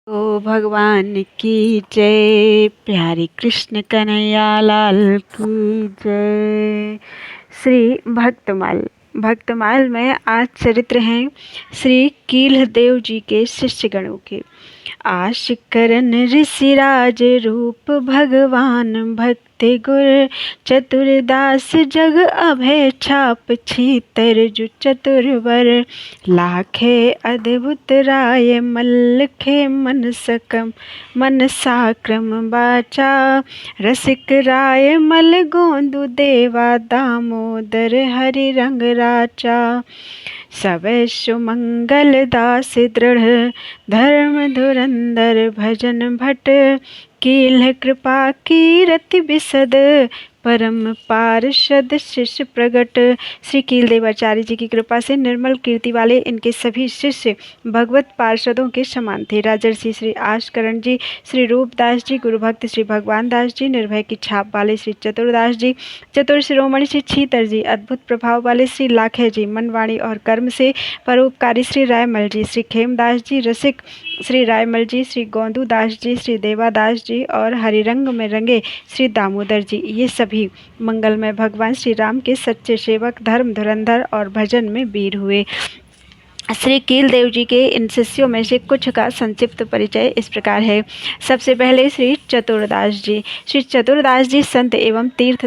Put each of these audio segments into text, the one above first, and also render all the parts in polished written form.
ओ भगवान की जय, प्यारी कृष्ण कन्हैया लाल की जय। श्री भक्तमाल। भक्तमाल में आज चरित्र हैं श्री कील्हदेव जी के शिष्यगणों के। आश करन ऋषिराज रूप भगवान भक्ति गुर चतुरदास जग अभय छाप छीतर जु चतुरवर लाखे अद्भुत राय मल्लखे मन सकम मन साक्रम बाचा रसिक राय मल गोंदु देवा दामोदर हरि रंग राचा सवै सुमंगल दास दृढ़ धर्म धुरंधर भजन भट कील्ह कृपा कीरति बिसद परम पार्षद शिष्य प्रगट। श्री कीलदेवाचार्य जी की कृपा से निर्मल कीर्ति वाले इनके सभी शिष्य भगवत पार्षदों के समान थे। राजर्षि श्री आशकरण जी, श्री रूपदास जी, गुरु भक्त श्री भगवान दास जी, निर्भय की छाप वाले श्री चतुरदास जी, चतुर शिरोमणि श्री छीतर जी, अद्भुत प्रभाव वाले श्री लाखे जी, मन वाणी और कर्म से परोपकारी श्री रायमल जी, श्री खेमदास जी, रसिक श्री रायमल जी, श्री गोंदू दास जी, श्री देवादास जी और हरिरंग में रंगे श्री दामोदर जी, ये सभी मंगलमय भगवान श्री राम के सच्चे सेवक, धर्म धुरंधर और भजन में वीर हुए। श्री कीलदेव जी के इन शिष्यों में से कुछ का संक्षिप्त परिचय इस प्रकार है। सबसे पहले श्री चतुरदास जी। श्री चतुरदास जी संत एवं तीर्थ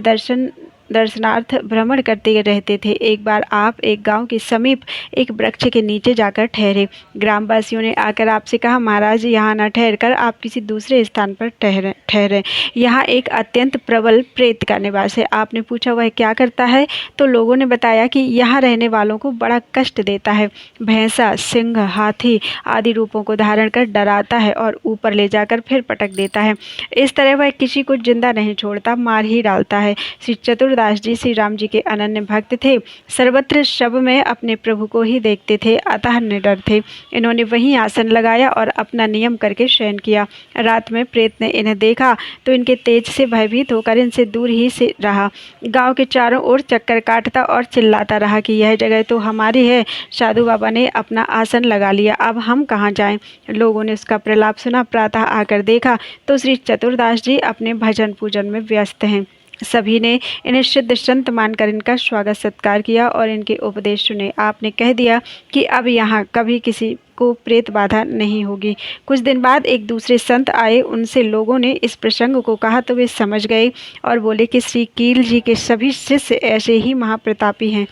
दर्शनार्थ भ्रमण करते रहते थे। एक बार आप एक गांव के समीप एक वृक्ष के नीचे जाकर ठहरे। ग्रामवासियों ने आकर आपसे कहा, महाराज यहाँ न ठहरकर आप किसी दूसरे स्थान पर ठहरे। यहाँ एक अत्यंत प्रबल प्रेत का निवास है। आपने पूछा वह क्या करता है, तो लोगों ने बताया कि यहाँ रहने वालों को बड़ा कष्ट देता है। भैंसा, सिंह, हाथी आदि रूपों को धारण कर डराता है और ऊपर ले जाकर फिर पटक देता है। इस तरह वह किसी को जिंदा नहीं छोड़ता, मार ही डालता है। श्री चतुरदास जी श्री राम जी के अनन्य भक्त थे। सर्वत्र शव में अपने प्रभु को ही देखते थे, अतः निडर थे। इन्होंने वहीं आसन लगाया और अपना नियम करके शयन किया। रात में प्रेत ने इन्हें देखा तो इनके तेज से भयभीत होकर इनसे दूर ही से रहा। गांव के चारों ओर चक्कर काटता और चिल्लाता रहा कि यह जगह तो हमारी है, साधु बाबा ने अपना आसन लगा लिया, अब हम कहाँ जाएं। लोगों ने उसका प्रलाप सुना। प्रातः आकर देखा तो श्री चतुरदास जी अपने भजन पूजन में व्यस्त हैं। सभी ने इन्हें सिद्ध संत मानकर इनका स्वागत सत्कार किया और इनके उपदेश सुने। आपने कह दिया कि अब यहाँ कभी किसी को प्रेत बाधा नहीं होगी। कुछ दिन बाद एक दूसरे संत आए। उनसे लोगों ने इस प्रसंग को कहा तो वे समझ गए और बोले कि श्री कील जी के सभी शिष्य ऐसे ही महाप्रतापी हैं।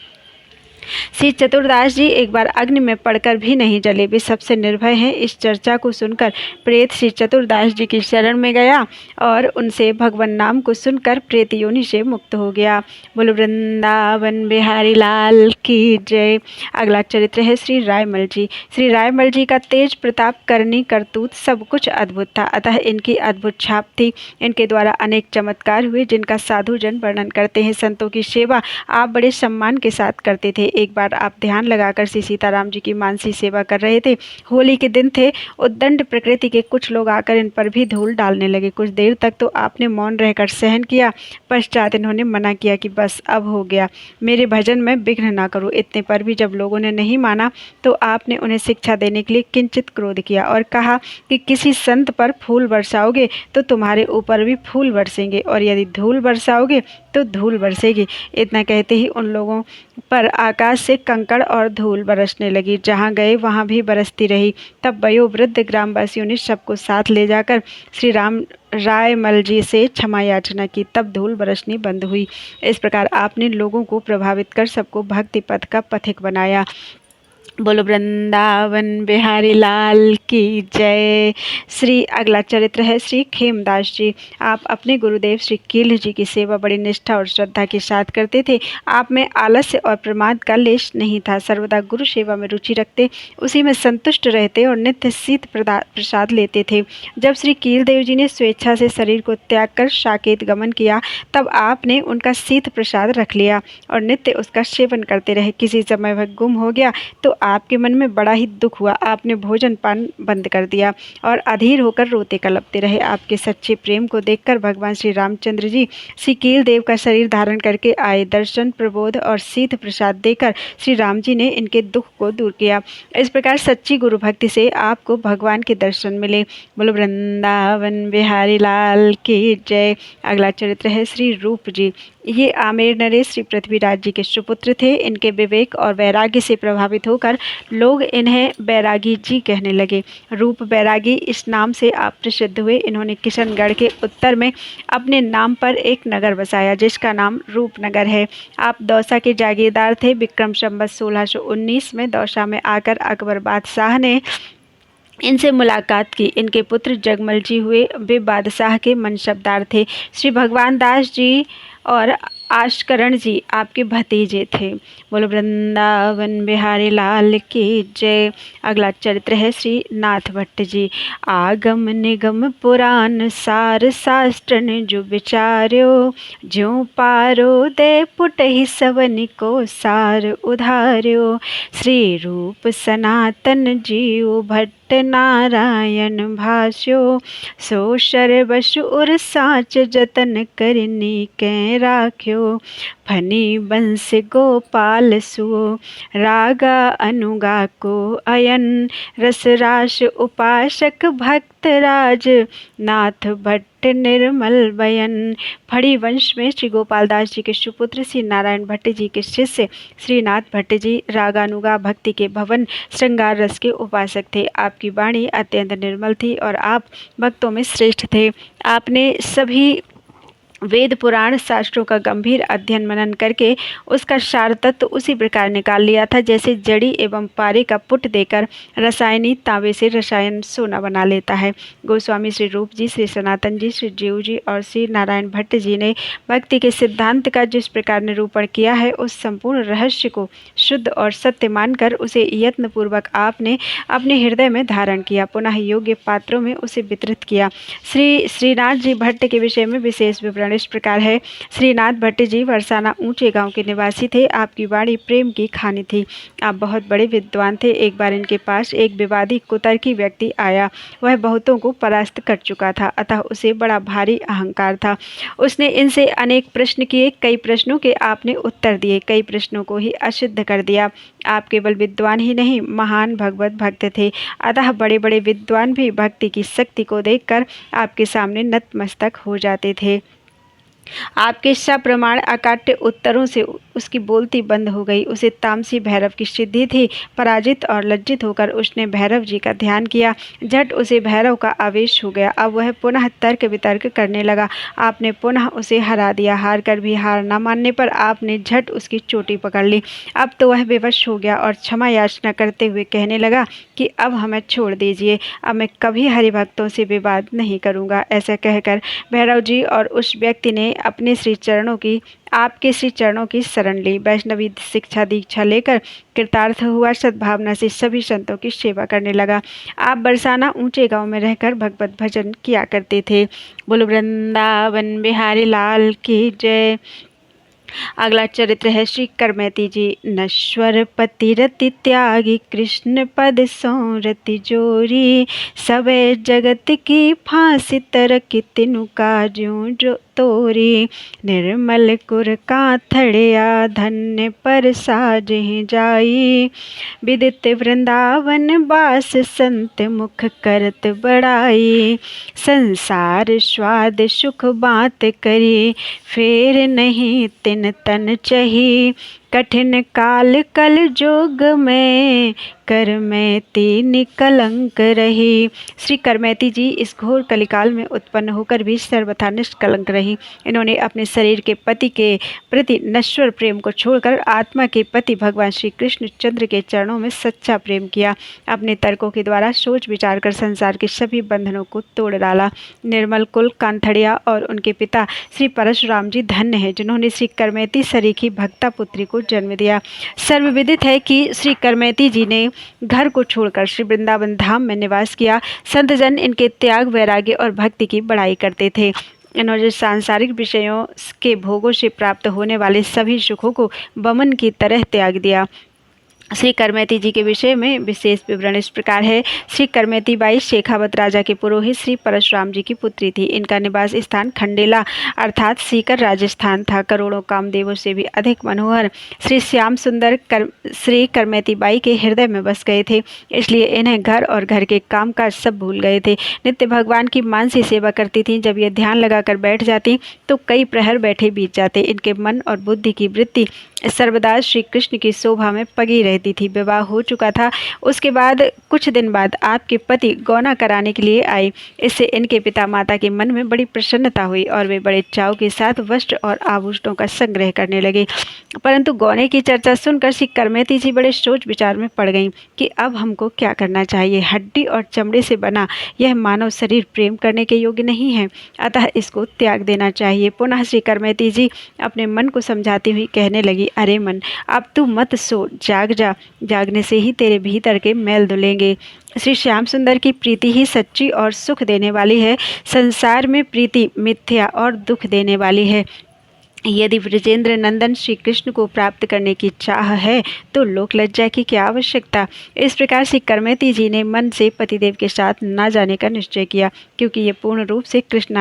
श्री चतुरदास जी एक बार अग्नि में पड़कर भी नहीं जले, वे सबसे निर्भय हैं। इस चर्चा को सुनकर प्रेत श्री चतुरदास जी की शरण में गया और उनसे भगवान नाम को सुनकर प्रेत योनि से मुक्त हो गया। बोलो वृंदावन बिहारी लाल की जय। अगला चरित्र है श्री रायमल जी। श्री रायमल जी का तेज प्रताप, करनी, करतूत सब कुछ अद्भुत था, अतः इनकी अद्भुत छाप थी। इनके द्वारा अनेक चमत्कार हुए जिनका साधु जन वर्णन करते हैं। संतों की सेवा आप बड़े सम्मान के साथ करते थे। एक बार आप ध्यान लगाकर श्री सीताराम जी की मानसी सेवा कर रहे थे। होली के दिन थे। उद्दंड प्रकृति के कुछ लोग आकर इन पर भी धूल डालने लगे। कुछ देर तक तो आपने मौन रहकर सहन किया। पश्चात इन्होंने मना किया कि बस अब हो गया, मेरे भजन में विघ्न ना करो। इतने पर भी जब लोगों ने नहीं माना तो आपने उन्हें शिक्षा देने के लिए किंचित क्रोध किया और कहा कि किसी संत पर फूल बरसाओगे तो तुम्हारे ऊपर भी फूल बरसेंगे और यदि धूल बरसाओगे तो धूल बरसेगी। इतना कहते ही उन लोगों पर आकाश से कंकड़ और धूल बरसने लगी। जहाँ गए वहाँ भी बरसती रही। तब वयोवृद्ध ग्रामवासियों ने सबको साथ ले जाकर श्री रायमल जी से क्षमा याचना की। तब धूल बरसनी बंद हुई। इस प्रकार आपने लोगों को प्रभावित कर सबको भक्ति पथ का पथिक बनाया। बोलो वृंदावन बिहारी लाल की जय। श्री अगला चरित्र है श्री खेमदास जी। आप अपने गुरुदेव श्री कील्ह जी की सेवा बड़ी निष्ठा और श्रद्धा के साथ करते थे। आप में आलस्य और प्रमाद का लेश नहीं था। सर्वदा गुरु सेवा में रुचि रखते, उसी में संतुष्ट रहते और नित्य शीत प्रसाद लेते थे। जब श्री कीलदेव जी ने स्वेच्छा से शरीर को त्याग कर साकेत गमन किया तब आपने उनका शीत प्रसाद रख लिया और नित्य उसका सेवन करते रहे। किसी समय वह गुम हो गया तो आपके मन में बड़ा ही दुख हुआ। आपने भोजन पान बंद कर दिया और अधीर होकर रोते कलपते रहे। आपके सच्चे प्रेम को देखकर भगवान श्री रामचंद्र जी श्री कील देव का शरीर धारण करके आए। दर्शन, प्रबोध और सिद्ध प्रसाद देकर श्री राम जी ने इनके दुख को दूर किया। इस प्रकार सच्ची गुरु भक्ति से आपको भगवान के दर्शन मिले। बोलो वृंदावन बिहारी लाल की जय। अगला चरित्र है श्री रूप जी। ये आमेर नरेश श्री पृथ्वीराज जी के सुपुत्र थे। इनके विवेक और वैराग्य से प्रभावित होकर लोग इन्हें बैरागी जी कहने लगे। रूप बैरागी इस नाम से आप प्रसिद्ध हुए। इन्होंने किशनगढ़ के उत्तर में अपने नाम पर एक नगर बसाया जिसका नाम रूपनगर है। आप दौसा के जागीरदार थे। विक्रम संवत 1619 में दौसा में आकर अकबर बादशाह ने इनसे मुलाकात की। इनके पुत्र जगमल जी हुए। वे बादशाह के मनसबदार थे। श्री भगवान दास जी और आशकरण जी आपके भतीजे थे। बोलो वृंदावन बिहारी लाल की जय। अगला चरित्र है श्री नाथ भट्ट जी। आगम निगम पुराण सार शास्त्र ने जो विचार्यो, ज्यों पारो दे पुटहि सवनि को सार उधार्यो। श्री रूप सनातन जीव भट्ट नारायण भाष्यो, सो शरबश उर साच जतन करनी कै राख्यो। फनी बंस गोपाल सुओ, रागा अनुगा को अयन। रसराश उपासक भक्तराज, नाथ भट्ट निर्मल बयन। फड़ी वंश में श्री गोपाल दास जी के सुपुत्र श्री नारायण भट्ट जी के शिष्य श्री नाथ भट्ट जी रागानुगा भक्ति के भवन श्रृंगार रस के उपासक थे। आपकी वाणी अत्यंत निर्मल थी और आप भक्तों में श्रेष्ठ थे। आपने सभी वेद पुराण शास्त्रों का गंभीर अध्ययन मनन करके उसका सार तत्व उसी प्रकार निकाल लिया था जैसे जड़ी एवं पारे का पुट देकर रसायनी तांबे से रसायन सोना बना लेता है। गोस्वामी श्री रूप जी, श्री सनातन जी, श्री जीव जी और श्री नारायण भट्ट जी ने भक्ति के सिद्धांत का जिस प्रकार निरूपण किया है उस संपूर्ण रहस्य को शुद्ध और सत्य मानकर उसे यत्नपूर्वक आपने अपने हृदय में धारण किया, पुनः योग्य पात्रों में उसे वितरित किया। श्रीनाथ जी भट्ट के विषय में विशेष विवरण इस प्रकार है। श्रीनाथ भट्ट जी बरसाना ऊंचे गांव के निवासी थे। आपकी वाणी प्रेम की खानी थी। आप बहुत बड़े विद्वान थे। एक बार इनके पास एक विवादी कुतर्की व्यक्ति आया। वह बहुतों को परास्त कर चुका था, अतः उसे बड़ा भारी अहंकार था। उसने इनसे अनेक प्रश्न किए। कई प्रश्नों के आपने उत्तर दिए, कई प्रश्नों को ही असिद्ध कर दिया। आप केवल विद्वान ही नहीं, महान भगवत भक्त थे। अतः बड़े बड़े विद्वान भी भक्ति की शक्ति को देखकर आपके सामने नतमस्तक हो जाते थे। आपके सप्रमाण अकाट्य उत्तरों से उसकी बोलती बंद हो गई। उसे तामसी भैरव की सिद्धि थी। पराजित और लज्जित होकर उसने भैरव जी का ध्यान किया। झट उसे भैरव का आवेश हो गया। अब वह पुनः तर्क वितर्क करने लगा। आपने पुनः उसे हरा दिया। हार कर भी हार न मानने पर आपने झट उसकी चोटी पकड़ ली। अब तो वह विवश हो गया और क्षमा याचना करते हुए कहने लगा कि अब हमें छोड़ दीजिए, अब मैं कभी हरिभक्तों से विवाद नहीं करूँगा। ऐसा कहकर भैरव जी और उस व्यक्ति ने अपने आपके श्री चरणों की शरण ली। वैष्णवी शिक्षा दीक्षा लेकर कृतार्थ हुआ। सद्भावना से सभी संतों की सेवा करने लगा। आप बरसाना ऊंचे गांव में रहकर भगवत भजन किया करते थे। बोलो वृंदावन बिहारी लाल की जय। अगला चरित्र है श्री करमैती जी। नश्वर पति रति त्यागी, कृष्ण पद सो रति जोरी। सबे जगत की फांसी तरक, तिनु काजू जो तोरी। निर्मल कुर काथड़िया, धन्य पर साजहि जाई। विदित वृंदावन बास, संत मुख करत बड़ाई। संसार स्वाद सुख बात करी, फेर नहीं तिन तन चही। कठिन काल कल जोग में, करमैती निकलंक रही। श्री करमैती जी इस घोर कलिकाल में उत्पन्न होकर भी सर्वथा निष्कलंक रही। इन्होंने अपने शरीर के पति के प्रति नश्वर प्रेम को छोड़कर आत्मा के पति भगवान श्री कृष्ण चंद्र के चरणों में सच्चा प्रेम किया। अपने तर्कों के द्वारा सोच विचार कर संसार के सभी बंधनों को तोड़ डाला। निर्मल कुल कांथड़िया और उनके पिता श्री परशुराम जी धन्य है जिन्होंने श्री करमैती सरीखी भक्ता पुत्री को जन्म दिया। सर्वविदित है कि श्री करमैती जी ने घर को छोड़कर श्री वृंदावन धाम में निवास किया। संतजन इनके त्याग, वैराग्य और भक्ति की बड़ाई करते थे। इन्होंने सांसारिक विषयों के भोगों से प्राप्त होने वाले सभी सुखों को बमन की तरह त्याग दिया। श्री करमेती जी के विषय में विशेष विवरण इस प्रकार है। श्री करमेती बाई शेखावत राजा के पुरोहित श्री परशुराम जी की पुत्री थी। इनका निवास स्थान खंडेला अर्थात सीकर राजस्थान था। करोड़ों कामदेवों से भी अधिक मनोहर श्री श्याम सुंदर श्री करमेती बाई के हृदय में बस गए थे, इसलिए इन्हें घर और घर के कामकाज सब भूल गए थे। नित्य भगवान की मानसी सेवा करती थीं। जब ये ध्यान लगाकर बैठ जाती तो कई प्रहर बैठे बीत जाते। इनके मन और बुद्धि की वृत्ति सर्वदा श्री कृष्ण की शोभा में पगी रहती थी। विवाह हो चुका था। उसके बाद कुछ दिन बाद आपके पति गौना कराने के लिए आए। इससे इनके पिता माता के मन में बड़ी प्रसन्नता हुई और वे बड़े चाव के साथ वस्त्र और आभूषणों का संग्रह करने लगे। परंतु गौने की चर्चा सुनकर श्री करमेती जी बड़े सोच विचार में पड़ गईं कि अब हमको क्या करना चाहिए। हड्डी और चमड़े से बना यह मानव शरीर प्रेम करने के योग्य नहीं है, अतः इसको त्याग देना चाहिए। पुनः श्री करमेती जी अपने मन को समझाती हुई कहने लगी, अरे मन, अब तू मत सो, जाग जा। जागने से ही तेरे भीतर के मैल धुलेंगे। श्री श्याम सुंदर की प्रीति ही सच्ची और सुख देने वाली है। संसार में प्रीति मिथ्या और दुख देने वाली है। यदि ब्रजेंद्र नंदन श्री कृष्ण को प्राप्त करने की चाह है तो लोक लज्जा की क्या आवश्यकता। इस प्रकार श्री करमेती जी ने मन से पतिदेव के साथ न जाने का निश्चय किया, क्योंकि ये पूर्ण रूप से कृष्ण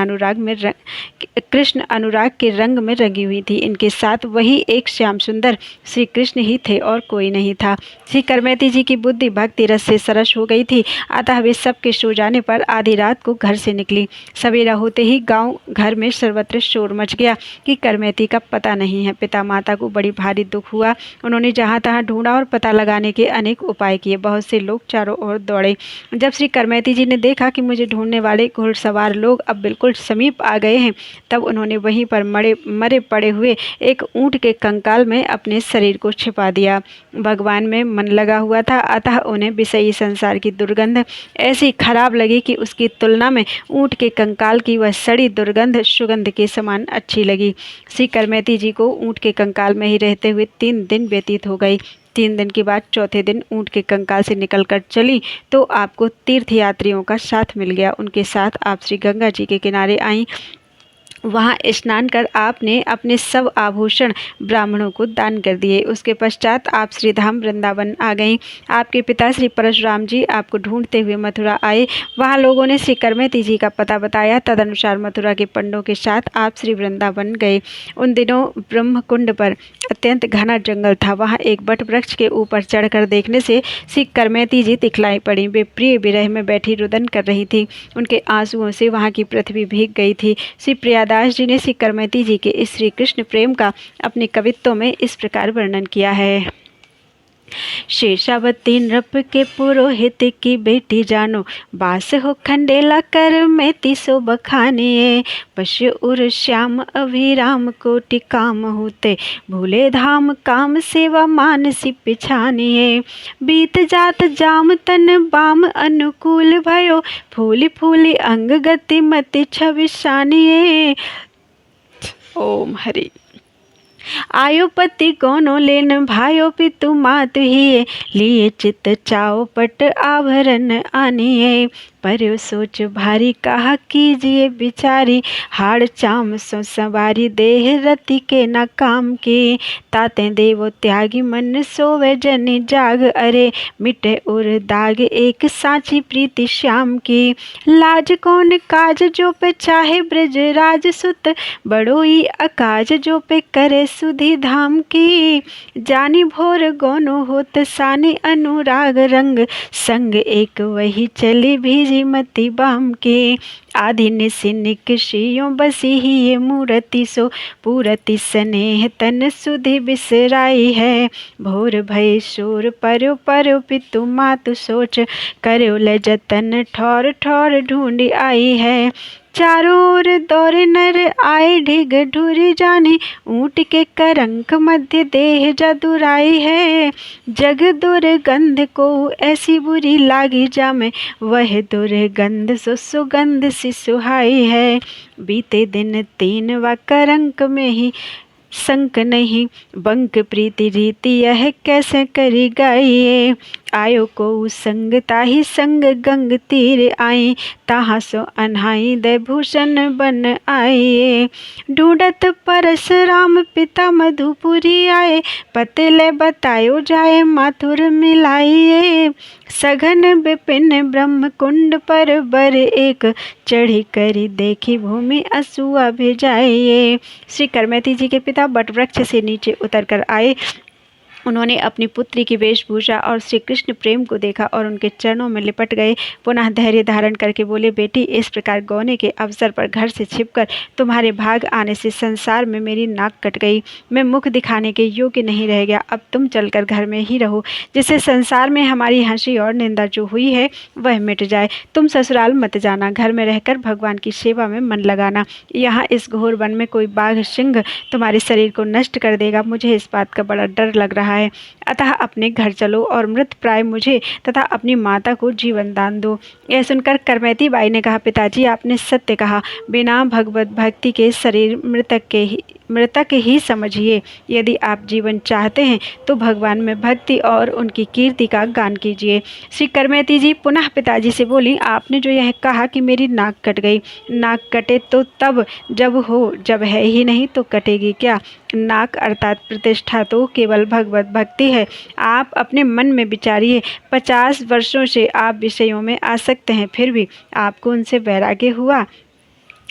अनुराग के रंग में रंगी हुई थी। इनके साथ वही एक श्याम सुंदर श्री कृष्ण ही थे और कोई नहीं था। श्री करमेती जी की बुद्धि भक्ति रस से सरस हो गई थी, अतः वे सबके सो जाने पर आधी रात को घर से निकली। सवेरा होते ही गांव घर में सर्वत्र शोर मच गया कि करमेती का पता नहीं है। पिता माता को बड़ी भारी दुख हुआ। उन्होंने जहाँ तहाँ ढूंढा और पता लगाने के अनेक उपाय किए। बहुत से लोग चारों ओर दौड़े। जब श्री करमेती जी ने देखा कि मुझे ढूंढने वाले घुड़सवार लोग अब बिल्कुल समीप आ गए हैं, तब उन्होंने वहीं पर मरे पड़े हुए एक ऊंट के कंकाल में अपने शरीर को छिपा दिया। भगवान में मन लगा हुआ था, अतः उन्हें विषयी संसार की दुर्गंध ऐसी खराब लगी कि उसकी तुलना में ऊंट के कंकाल की वह सड़ी दुर्गंध सुगंध के समान अच्छी लगी। श्री करमेती जी को ऊंट के कंकाल में ही रहते हुए 3 दिन व्यतीत हो गई। 3 दिन के बाद चौथे दिन ऊंट के कंकाल से निकलकर चली तो आपको तीर्थयात्रियों का साथ मिल गया। उनके साथ आप श्री गंगा जी के किनारे आईं। वहाँ स्नान कर आपने अपने सब आभूषण ब्राह्मणों को दान कर दिए। उसके पश्चात आप श्रीधाम वृंदावन आ गईं। आपके पिता श्री परशुराम जी आपको ढूंढते हुए मथुरा आए। वहाँ लोगों ने श्री करमेती जी का पता बताया। तदनुसार मथुरा के पंडों के साथ आप श्री वृंदावन गए। उन दिनों ब्रह्मकुंड पर अत्यंत घना जंगल था। वहाँ एक बट वृक्ष के ऊपर चढ़कर देखने से श्री करमेती जी दिखलाई पड़ी। वे प्रिय विरह में बैठी रुदन कर रही थी। उनके आंसुओं से वहाँ की पृथ्वी भीग गई थी। श्री प्रियादास जी ने श्री करमेती जी के इस श्री कृष्ण प्रेम का अपने कवित्तों में इस प्रकार वर्णन किया है। शेषावती नृप के पुरोहित की बेटी जानो, बास हो खंडेला करमेती सो बखानिए। पशु उर श्याम अभिराम कोटि काम होते, भूले धाम काम सेवा मानसी पिछानिए। बीत जात जाम तन बाम अनुकूल भयो, फूली फूली अंग गति मति छविशानिए। ओम हरि। आयो पति गौनो लेन भायो पितु मातु ही, लिए चित चाओ पट आभरण आनिए। पर्यो सोच भारी कहा कीजिए बिचारी, हाड़ चाम सो सवारी देह रति के न काम की। ताते देवो त्यागी मन सोवे जनि जाग, अरे मिटे उर दाग एक साची प्रीति श्याम की। लाज कौन काज जो पे चाहे ब्रज राज सुत, बड़ोई अकाज जो पे करे सुधि धाम की। जानी भोर गौनो होत सानी अनुराग रंग, संग एक वही चली भीजी मति बाम के। आधि निशि निकषियों बसी ही ये मूर्ति सो, पूरति स्नेह तन सुधि बिसराई है। भोर भय शोर पर्यो पर्यो पितु मातु सोच, कर्यो ले जतन ठौर ठौर ढूंढी आई है। चारों ओर दौरे नर आए ढिग ढूरी जानी, ऊंट के करंक मध्य देह जदुराई है। जग दुर्गंध को ऐसी बुरी लागी जामे, वह दुर्गंध सो सुगंध सी सुहाई है। बीते दिन 3 व करंक में ही संक नहीं, बंक प्रीति रीति यह कैसे करी गाइए। आयो को संग ताहि संग गंग तीर आई, ताहा सो अनहाई दय भूषण बन आए। ढूंढत परशुराम पिता मधुपुरी आए, पतिले बतायो जाए माथुर मिलाइए। सघन विपिन ब्रह्म कुंड पर बर एक, चढ़ी करी देखी भूमि असुआ भेजाइए। श्री करमेती जी के पिता बटवृक्ष से नीचे उतर कर आए। उन्होंने अपनी पुत्री की वेशभूषा और श्री कृष्ण प्रेम को देखा और उनके चरणों में लिपट गए। पुनः धैर्य धारण करके बोले, बेटी, इस प्रकार गौने के अवसर पर घर से छिपकर तुम्हारे भाग आने से संसार में मेरी नाक कट गई। मैं मुख दिखाने के योग्य नहीं रह गया। अब तुम चलकर घर में ही रहो, जिससे संसार में हमारी हंसी और निंदा जो हुई है वह मिट जाए। तुम ससुराल मत जाना, घर में रहकर भगवान की सेवा में मन लगाना। यहाँ इस घोर वन में कोई बाघ सिंह तुम्हारे शरीर को नष्ट कर देगा, मुझे इस बात का बड़ा डर लग रहा है। अतः अपने घर चलो और मृत प्राय मुझे तथा अपनी माता को जीवन दान दो। यह सुनकर करमेती बाई ने कहा, पिताजी, आपने सत्य कहा। बिना भगवत भक्ति के शरीर मृतक ही समझिए। यदि आप जीवन चाहते हैं तो भगवान में भक्ति और उनकी कीर्ति का गान कीजिए। श्री करमेती जी पुनः पिताजी से बोली, आपने जो यह कहा कि मेरी नाक कट गई, नाक कटे तो तब जब हो, जब है ही नहीं तो कटेगी क्या? नाक अर्थात प्रतिष्ठा तो केवल भगवत भक्ति है। आप अपने मन में विचारिए, 50 वर्षों से आप विषयों में आसक्त हैं, फिर भी आपको उनसे वैराग्य हुआ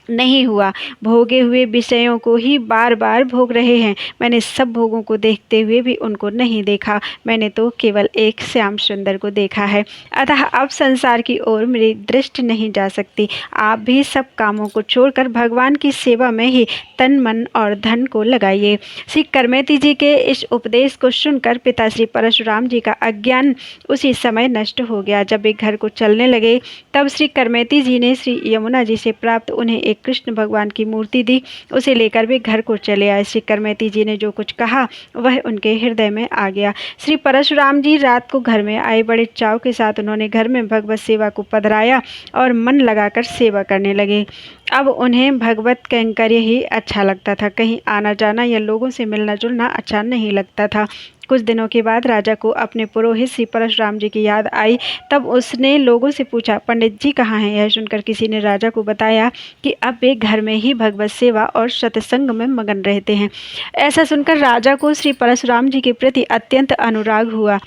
नहीं हुआ। भोगे हुए विषयों को ही बार बार भोग रहे हैं। मैंने सब भोगों को देखते हुए भी उनको नहीं देखा। मैंने तो केवल एक श्याम सुंदर को देखा है। अतः अब संसार की ओर मेरी दृष्टि नहीं जा सकती। आप भी सब कामों को छोड़कर भगवान की सेवा में ही तन मन और धन को लगाइए। श्री करमेती जी के इस उपदेश को सुनकर पिता श्री परशुराम जी का अज्ञान उसी समय नष्ट हो गया। जब वे घर को चलने लगे तब श्री करमेती जी ने श्री यमुना जी से प्राप्त उन्हें एक कृष्ण भगवान की मूर्ति दी। उसे लेकर वे घर को चले आए। श्री करमेती जी ने जो कुछ कहा वह उनके हृदय में आ गया। श्री परशुराम जी रात को घर में आए। बड़े चाव के साथ उन्होंने घर में भगवत सेवा को पधराया और मन लगाकर सेवा करने लगे। अब उन्हें भगवत कैंकर्य ही अच्छा लगता था। कहीं आना जाना या लोगों से मिलना जुलना अच्छा नहीं लगता था। कुछ दिनों के बाद राजा को अपने पुरोहित श्री परशुराम जी की याद आई। तब उसने लोगों से पूछा, पंडित जी कहाँ हैं? यह सुनकर किसी ने राजा को बताया कि अब वे घर में ही भगवत सेवा और सत्संग में मगन रहते हैं। ऐसा सुनकर राजा को श्री परशुराम जी के प्रति अत्यंत अनुराग हुआ।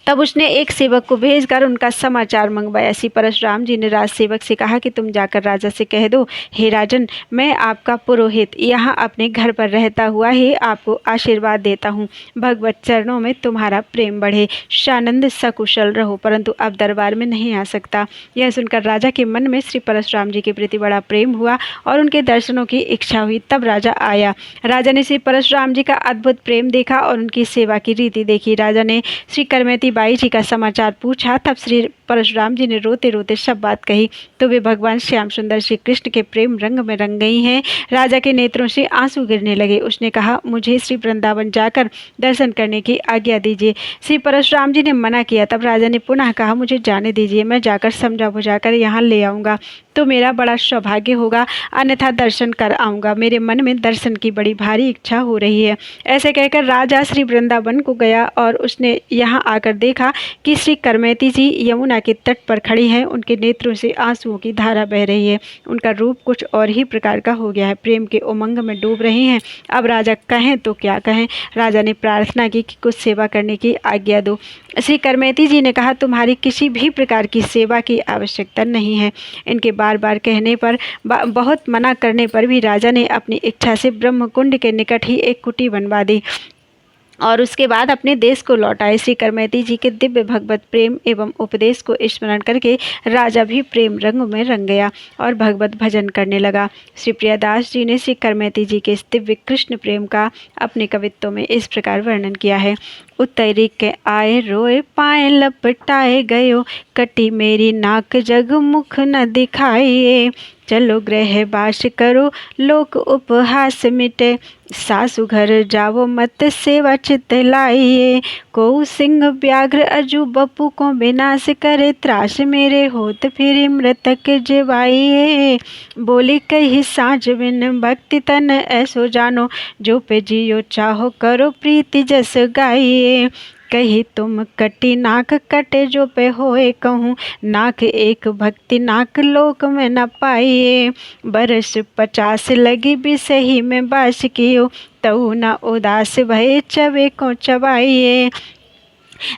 तब उसने एक सेवक को भेजकर उनका समाचार मंगवाया। श्री परशुराम जी ने राज सेवक से कहा कि तुम जाकर राजा से कह दो, हे राजन, मैं आपका पुरोहित यहाँ अपने घर पर रहता हुआ ही आपको आशीर्वाद देता हूँ। भगवत चरणों में तुम्हारा प्रेम बढ़े, सानंद सकुशल रहो, परंतु अब दरबार में नहीं आ सकता। यह सुनकर राजा के मन में श्री परशुराम जी के प्रति बड़ा प्रेम हुआ और उनके दर्शनों की इच्छा हुई। तब राजा आया। राजा ने श्री परशुराम जी का अद्भुत प्रेम देखा और उनकी सेवा की रीति देखी। राजा ने श्री करमेती बाई जी का समाचार पूछा। तब श्री परशुराम जी ने रोते रोते सब बात कही तो वे भगवान श्याम सुंदर श्री कृष्ण के प्रेम रंग में रंग गई हैं। राजा के नेत्रों से आंसू गिरने लगे। उसने कहा, मुझे श्री वृंदावन जाकर दर्शन करने की आज्ञा दीजिए। श्री परशुराम जी ने मना किया। तब राजा ने पुनः कहा, मुझे जाने दीजिए, मैं जाकर समझा बुझाकर यहाँ ले आऊँगा तो मेरा बड़ा सौभाग्य होगा, अन्यथा दर्शन कर आऊँगा। मेरे मन में दर्शन की बड़ी भारी इच्छा हो रही है। ऐसे कहकर राजा श्री वृंदावन को गया और उसने यहाँ आकर देखा कि श्री करमेती जी यमुना के तट पर खड़ी हैं। उनके नेत्रों से आंसुओं की धारा बह रही है। उनका रूप कुछ और ही प्रकार का हो गया है। प्रेम के उमंग में डूब रही हैं। अब राजा कहें तो क्या कहें। राजा ने प्रार्थना की कि कुछ सेवा करने की आज्ञा दो। श्री करमेती जी ने कहा, तुम्हारी किसी भी प्रकार की सेवा की आवश्यकता नहीं है। इनके बार बार कहने पर, बहुत मना करने पर भी राजा ने अपनी इच्छा से ब्रह्मकुंड के निकट ही एक कुटी बनवा दी और उसके बाद अपने देश को लौटाए। श्री करमेती जी के दिव्य भगवत प्रेम एवं उपदेश को स्मरण करके राजा भी प्रेम रंग में रंग गया और भगवत भजन करने लगा। श्री प्रियदास जी ने श्री करमेती जी के इस दिव्य कृष्ण प्रेम का अपने कवित्तों में इस प्रकार वर्णन किया है। उतरी के आए रोए पाए लपटाए गयो, कटी मेरी नाक जग मुख न दिखाइए। चलो गृह बास करो लोक उपहास मिटे, सासु घर जावो मत सेवा चित लाइए। को सिंह व्याघ्र अजू बपू को विनाश करे, त्रास मेरे होत फिर मृतक जीवाइए। बोली कही साँझ बिन भक्ति तन ऐसो जानो, जो पे जियो चाहो करो प्रीति जस गाइए। कही तुम कटी नाक कटे जो पे होए कहूँ, नाक एक भक्ति नाक लोक में न पाइए। बरस 50 लगी बिसही में बास कियो, तऊ न उदास भये चबे को चबाइए।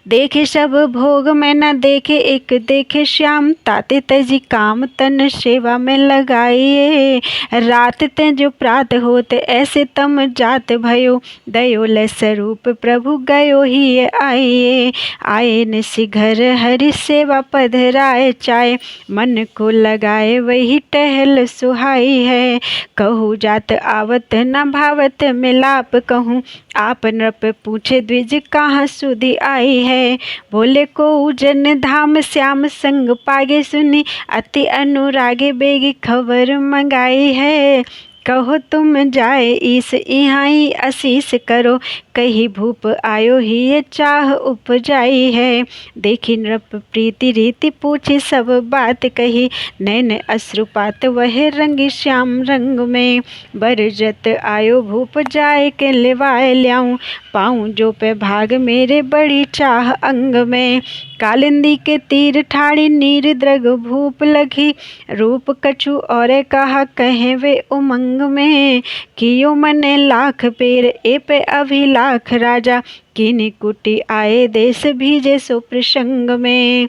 देखे सब भोग में न देखे एक देखे श्याम, ताते तजी काम तन सेवा में लगाइए। रात ते जो प्रात होते ऐसे तम जात भयो, दयो ले स्वरूप प्रभु गयो ही आइए। आए निसी घर हरि सेवा पधराए चाहे, मन को लगाए वही टहल सुहाई है। कहूँ जात आवत न भावत मिलाप कहूँ, आप नृप पूछे द्विज कहाँ सुधि आई है। बोले को उजन धाम श्याम संग पागे सुनी, अति अनुरागे बेगी खबर मंगाई है। कहो तुम जाए ईस इहाई आशीष करो, कही भूप आयो ही ये चाह उपजाई है। देखी नृप प्रीति रीति पूछी सब बात कही, नैन अश्रुपात वह रंगी श्याम रंग में। बरजत आयो भूप जाए के लिवाए ल्याऊं, पाऊं जो पे भाग मेरे बड़ी चाह अंग में। कालिंदी के तीर ठाड़ी नीर द्रग भूप लगी, रूप कछु और कहा कहे वे उमंग में। कियो मने लाख पेर ए पे अभिलाख राजा, किनी कुटी आए देश भीजे सो प्रसंग में।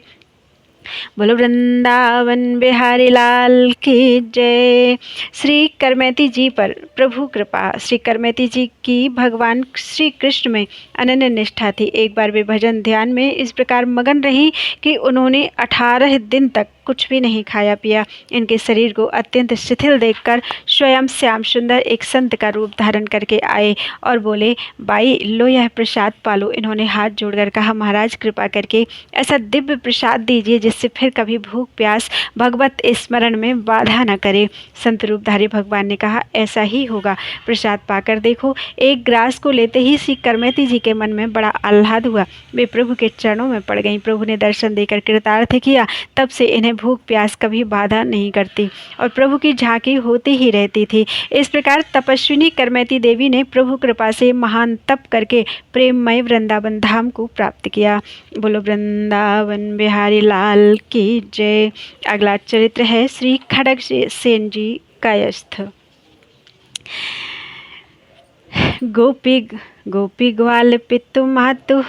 बोलो वृंदावन बिहारी लाल की जय। श्री करमेती जी पर प्रभु कृपा। श्री करमेती जी की भगवान श्री कृष्ण में अनन्य निष्ठा थी। एक बार वे भजन ध्यान में इस प्रकार मगन रही कि उन्होंने 18 दिन तक कुछ भी नहीं खाया पिया। इनके शरीर को अत्यंत शिथिल देखकर स्वयं श्याम सुंदर एक संत का रूप धारण करके आए और बोले, बाई लो यह प्रसाद पालो। इन्होंने हाथ जोड़कर कहा, महाराज कृपा करके ऐसा दिव्य प्रसाद दीजिए जिससे फिर कभी भूख प्यास भगवत स्मरण में बाधा न करे। संत रूपधारी भगवान ने कहा, ऐसा ही होगा। प्रसाद पाकर देखो। एक ग्रास को लेते ही श्री करमेती जी के मन में बड़ा आह्लाद हुआ। वे प्रभु के चरणों में पड़ गईं। प्रभु ने दर्शन देकर कृतार्थ किया। तब से इन्हें भूख प्यास कभी बाधा नहीं करती और प्रभु की झांकी होती ही रहती थी। इस प्रकार तपस्विनी करमेती देवी ने प्रभु कृपा से महान तप करके प्रेममय वृंदावन धाम को प्राप्त किया। बोलो वृंदावन बिहारी लाल की जय। अगला चरित्र है श्री खड़ग सेन जी कायस्थ। गोपी ग्वाल पितु मातु,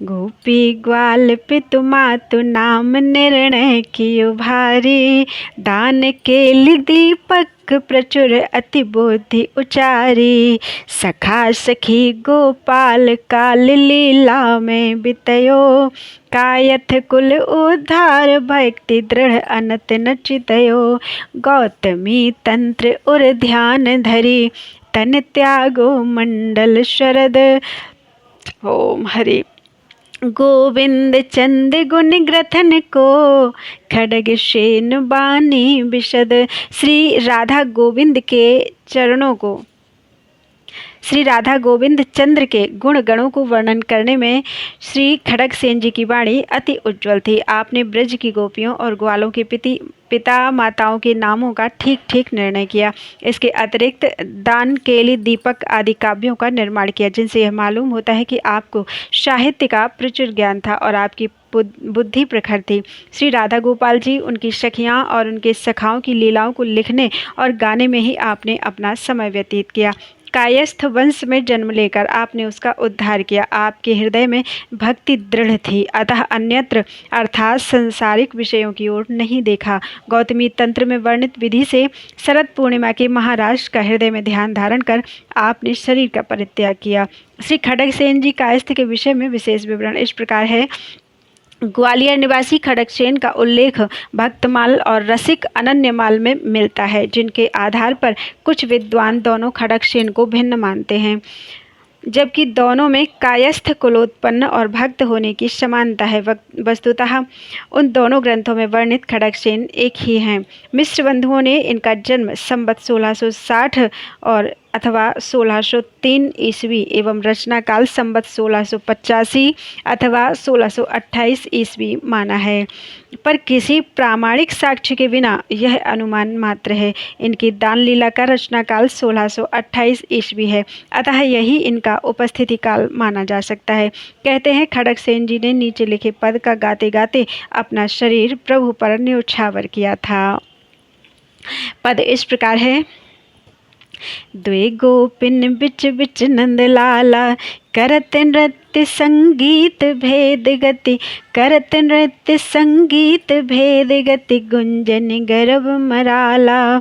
गोपी ग्वाल पितु मातु नाम निर्णय कियो भारी। दान केलि दीपक प्रचुर अति बुद्धि उचारी। सखा सखी गोपाल काल लीला में बितयो। कायथ कुल उद्धार भक्ति दृढ़ अनत नचितयो। गौतमी तंत्र उर ध्यान धरी। तन त्यागो मंडल शरद। ओम हरि। गोविंद चंद गुण ग्रथन को खड़ग शेन बानी विशद। श्री राधा गोविंद के चरणों को, श्री राधा गोविंद चंद्र के गुण गणों को वर्णन करने में श्री खड़ग सेन जी की वाणी अति उज्ज्वल थी। आपने ब्रज की गोपियों और ग्वालों के पिता माताओं के नामों का ठीक ठीक निर्णय किया। इसके अतिरिक्त दान केली दीपक आदि काव्यों का निर्माण किया, जिनसे यह मालूम होता है कि आपको साहित्य का प्रचुर ज्ञान था और आपकी बुद्धि प्रखर थी। श्री राधा गोपाल जी, उनकी सखियाँ और उनके सखाओं की लीलाओं को लिखने और गाने में ही आपने अपना समय व्यतीत किया। कायस्थ वंश में जन्म लेकर आपने उसका उद्धार किया। आपके हृदय में भक्ति दृढ़ थी, अतः अन्यत्र अर्थात संसारिक विषयों की ओर नहीं देखा। गौतमी तंत्र में वर्णित विधि से शरद पूर्णिमा के महाराष्ट्र का हृदय में ध्यान धारण कर आपने शरीर का परित्याग किया। श्री खड़ग सेन जी कायस्थ के विषय में विशेष विवरण इस प्रकार है। ग्वालियर निवासी खड़गसेन का उल्लेख भक्तमाल और रसिक अनन्यमाल में मिलता है, जिनके आधार पर कुछ विद्वान दोनों खड़गसेन को भिन्न मानते हैं, जबकि दोनों में कायस्थ कुलोत्पन्न और भक्त होने की समानता है। वस्तुतः उन दोनों ग्रंथों में वर्णित खड़गसेन एक ही हैं। मिश्र बंधुओं ने इनका जन्म संवत 1660 और अथवा 1603 ईस्वी एवं रचना काल संवत 1685 अथवा 1628 ईस्वी माना है, पर किसी प्रामाणिक साक्ष्य के बिना यह अनुमान मात्र है। इनकी दान लीला का रचना काल 1628 ईस्वी है, अतः यही इनका उपस्थिति काल माना जा सकता है। कहते हैं खड़गसेन जी ने नीचे लिखे पद का गाते गाते अपना शरीर प्रभु पर न्योछावर किया था। पद इस प्रकार है। द्वे गोपिन बिच बिच नंद लाला, करत नृत्य संगीत भेद गति, करत नृत्य संगीत भेद गति, गुंजन गर्भ मराला।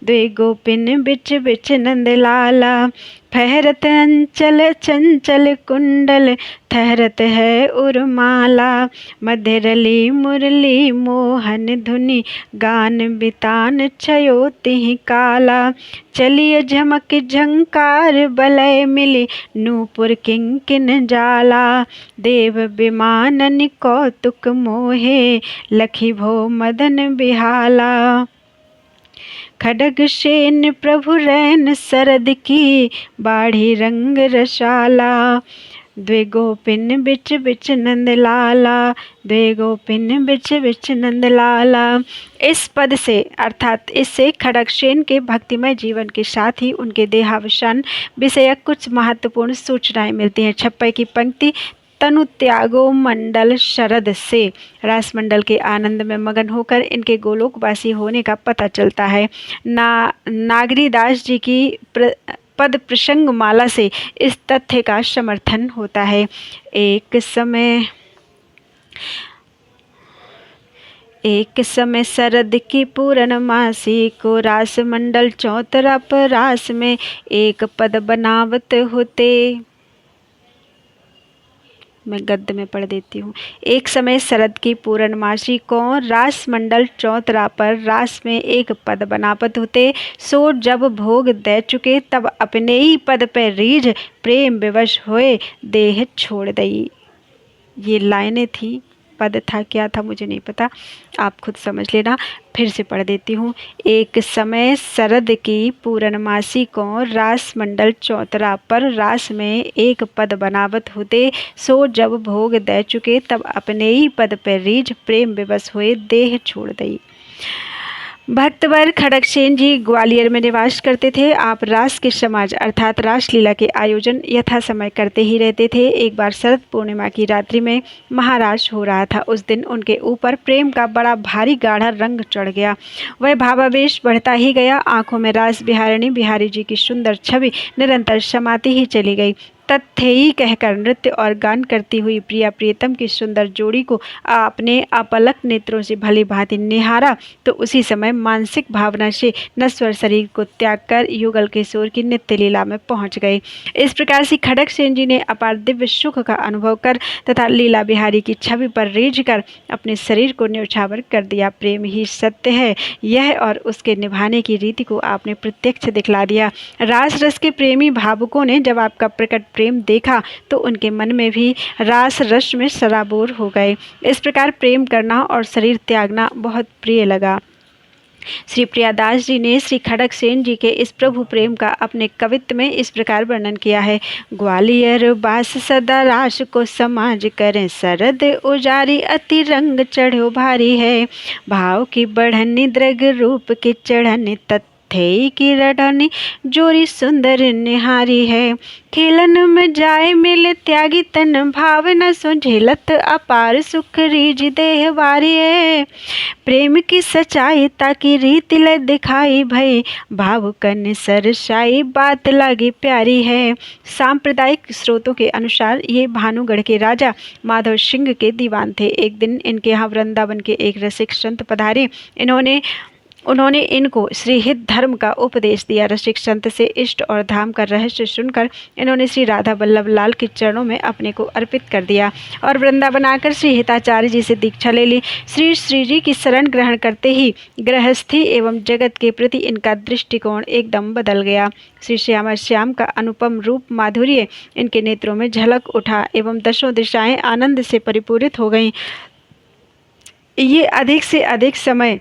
द्वे गोपिन बिच बिच नंद लाला, फहरत अंचल चंचल कुंडल, ठहरत है उर्माला। मध्यरली मुरली मोहन धुनि, गान बितान छयोति काला। चलिए झमक झंकार बलय मिली, नूपुर किंकिन जाला। देव विमानन कौतुक मोहे, लखी भो मदन बिहाला। खड्गसेन प्रभु रैन सरद की, बाढ़ी रंग रसाला। द्वे गोपिन बिच बिच नंद लाला, द्वे गोपिन बिच बिच नंद लाला। इस पद से अर्थात इससे खड्गसेन के भक्तिमय जीवन के साथ ही उनके देहावसान विषयक कुछ महत्वपूर्ण सूचनाएं मिलती हैं। 56 की पंक्ति, तनु त्यागो मंडल शरद से रासमंडल के आनंद में मगन होकर इनके गोलोकवासी होने का पता चलता है। नागरीदास जी की पद प्रसंग माला से इस तथ्य का समर्थन होता है। एक समय शरद की पूर्णमासी को, रासमंडल चौतरा पर रास में एक पद बनावत होते। मैं गद्य में पढ़ देती हूँ। एक समय शरद की पूर्णमासी को, रासमंडल चौतरा पर रास में एक पद बनावत होते। सो जब भोग दे चुके, तब अपने ही पद पर रीझ प्रेम विवश होए देह छोड़ दई। ये लाइनें थी, पद था क्या था मुझे नहीं पता, आप खुद समझ लेना। फिर से पढ़ देती हूँ। एक समय शरद की पूर्णमासी को, रासमंडल चौतरा पर रास में एक पद बनावत होते। सो जब भोग दे चुके, तब अपने ही पद पर रीझ प्रेम विवश हुए देह छोड़ दई। भक्तवर खड्गसेन जी ग्वालियर में निवास करते थे। आप रास के समाज अर्थात रासलीला के आयोजन यथा समय करते ही रहते थे। एक बार शरद पूर्णिमा की रात्रि में महारास हो रहा था। उस दिन उनके ऊपर प्रेम का बड़ा भारी गाढ़ा रंग चढ़ गया। वह भावावेश बढ़ता ही गया। आंखों में रास बिहारिणी बिहारी जी की सुंदर छवि निरंतर समाती ही चली गई। तथ्यई कहकर नृत्य और गान करती हुई प्रिया प्रियतम की सुंदर जोड़ी को आपने अपलक नेत्रों से भली भांति निहारा, तो उसी समय मानसिक भावना से नश्वर शरीर को त्याग कर युगल किशोर की नित्य लीला में पहुंच गए। इस प्रकार से खड्गसेन जी ने अपार दिव्य सुख का अनुभव कर तथा लीला बिहारी की छवि पर रीझ कर अपने शरीर को न्योछावर कर दिया। प्रेम ही सत्य है, यह और उसके निभाने की रीति को आपने प्रत्यक्ष दिखला दिया। रास रस के प्रेमी भावुकों ने जब आपका प्रकट प्रेम देखा तो उनके मन में भी रास रस में सराबोर हो गए। इस प्रकार प्रेम करना और शरीर त्यागना बहुत प्रिय लगा। श्री प्रियादास जी ने श्री खड्गसेन जी के इस प्रभु प्रेम का अपने कवित्व में इस प्रकार वर्णन किया है। ग्वालियर बास सदा रास को समाज करें, शरद उजारी अति रंग चढ़ो भारी है। भाव की बढ़नी द्रग रूप की चढ़नी, थे की रढ़नी जोरी सुंदर निहारी है। खेलन में जाए मिले त्यागी तन, भाव न सो झेलत अपार सुख रीझ देह वारी है। प्रेम की सच्चाई ताकि रीति ले दिखाई भई, भाव कन सरसाई बात लगी प्यारी है। सांप्रदायिक स्रोतों के अनुसार ये भानुगढ़ के राजा माधव सिंह के दीवान थे। एक दिन इनके यहाँ वृंदावन के एक रसिक संत पधारे। उन्होंने इनको श्री हित धर्म का उपदेश दिया। रसिक संत से इष्ट और धाम का रहस्य सुनकर इन्होंने श्री राधा वल्लभ लाल के चरणों में अपने को अर्पित कर दिया और वृंदावन आकर श्री हिताचार्य जी से दीक्षा ले ली। श्री जी की शरण ग्रहण करते ही गृहस्थी एवं जगत के प्रति इनका दृष्टिकोण एकदम बदल गया। श्री श्यामा श्याम का अनुपम रूप माधुर्य इनके नेत्रों में झलक उठा एवं दशों दिशाएं आनंद से परिपूरित हो गईं। ये अधिक से अधिक समय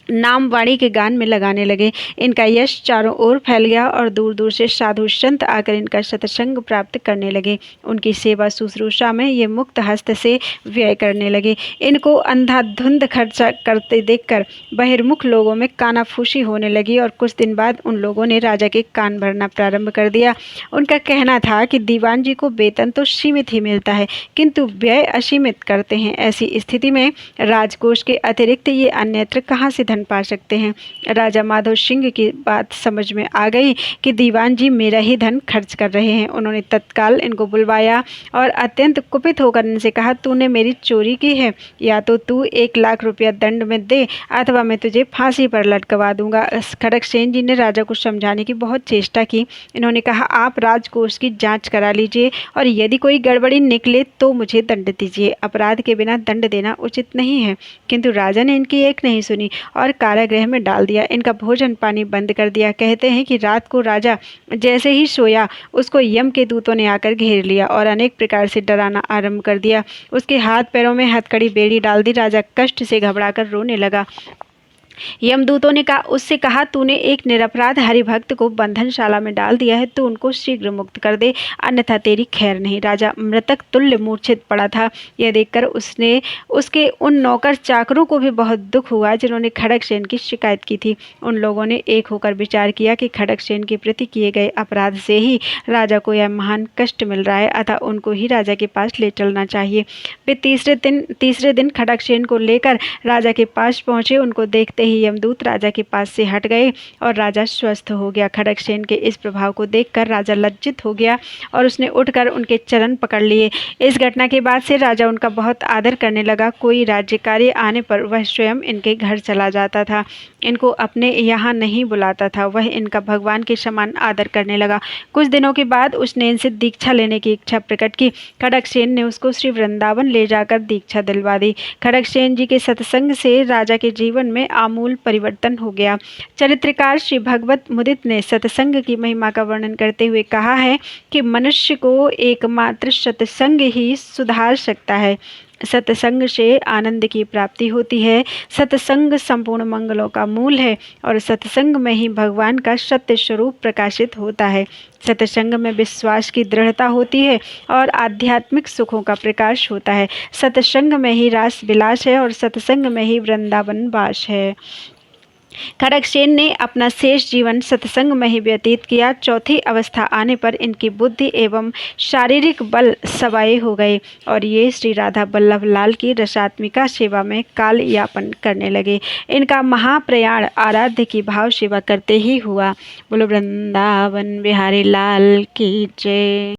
नाम वाणी के गान में लगाने लगे। इनका यश चारों ओर फैल गया और दूर दूर से साधु संत आकर इनका सत्संग प्राप्त करने लगे। उनकी सेवा शुश्रूषा में ये मुक्त हस्त से व्यय करने लगे। इनको अंधाधुंध खर्चा करते देखकर बहिर्मुख लोगों में कानाफूसी होने लगी और कुछ दिन बाद उन लोगों ने राजा के कान भरना प्रारंभ कर दिया। उनका कहना था कि दीवान जी को वेतन तो सीमित ही मिलता है, किंतु व्यय असीमित करते हैं। ऐसी स्थिति में राजकोष के अतिरिक्त ये अन्यत्र कहाँ से धन पा सकते हैं। राजा माधव सिंह की बात समझ में आ गई कि दीवान जी मेरा ही धन खर्च कर रहे हैं। उन्होंने तत्काल इनको बुलवाया और अत्यंत कुपित होकर इनसे कहा, तूने मेरी चोरी की है, या तो तू 1 लाख रुपया दंड में दे अथवा मैं तुझे फांसी पर लटकवा दूंगा। खड़गसेन जी ने राजा को समझाने की बहुत चेष्टा की। इन्होंने कहा, आप राजकोष की जांच करा लीजिए और यदि कोई गड़बड़ी निकले तो मुझे दंड दीजिए। अपराध के बिना दंड देना उचित नहीं है। किंतु राजा ने इनकी एक नहीं सुनी और कारागृह में डाल दिया। इनका भोजन पानी बंद कर दिया। कहते हैं कि रात को राजा जैसे ही सोया उसको यम के दूतों ने आकर घेर लिया और अनेक प्रकार से डराना आरंभ कर दिया। उसके हाथ पैरों में हथकड़ी बेड़ी डाल दी। राजा कष्ट से घबराकर रोने लगा। यमदूतों ने उससे कहा, तूने एक निरपराध हरिभक्त को बंधनशाला में डाल दिया है, तो उनको शीघ्र मुक्त कर दे, अन्यथा तेरी खैर नहीं। राजा मृतक तुल्य मूर्छित पड़ा था। यह देखकर उसके उन नौकर चाकरों को भी बहुत दुख हुआ जिन्होंने खड़गसेन की शिकायत की थी। उन लोगों ने एक होकर विचार किया कि खड़गसेन के प्रति किए गए अपराध से ही राजा को यह महान कष्ट मिल रहा है, अतः उनको ही राजा के पास ले चलना चाहिए। वे तीसरे दिन खड़गसेन को लेकर राजा के पास पहुंचे। उनको देखते ही यमदूत राजा के पास से हट गए और राजा स्वस्थ हो गया। खड़गसेन के इस प्रभाव को देखकर राजा लज्जित हो गया और उसने उठकर उनके चरण पकड़ लिए। इस घटना के बाद से राजा उनका बहुत आदर करने लगा। कोई राज्य कार्य आने पर वह स्वयं इनके घर चला जाता था, इनको अपने यहाँ नहीं बुलाता था। वह इनका भगवान के समान आदर करने लगा। कुछ दिनों के बाद उसने इनसे दीक्षा लेने की इच्छा प्रकट की। खड़गसेन ने उसको श्री वृंदावन ले जाकर दीक्षा दिलवा दी। खड़गसेन जी के सत्संग से राजा के जीवन में आमूल परिवर्तन हो गया। चरित्रकार श्री भगवत मुदित ने सत्संग की महिमा का वर्णन करते हुए कहा है कि मनुष्य को एकमात्र सत्संग ही सुधार सकता है। सत्संग से आनंद की प्राप्ति होती है। सत्संग संपूर्ण मंगलों का मूल है और सत्संग में ही भगवान का सत्य स्वरूप प्रकाशित होता है। सत्संग में विश्वास की दृढ़ता होती है और आध्यात्मिक सुखों का प्रकाश होता है। सत्संग में ही रास विलास है और सत्संग में ही वृंदावन वास है। खड़गसेन ने अपना शेष जीवन सत्संग में ही व्यतीत किया। चौथी अवस्था आने पर इनकी बुद्धि एवं शारीरिक बल सवाए हो गए और ये श्री राधा बल्लभ लाल की रसात्मिका सेवा में काल यापन करने लगे। इनका महाप्रयाण आराध्य की भाव सेवा करते ही हुआ। बोलो वृंदावन बिहारी लाल की जय।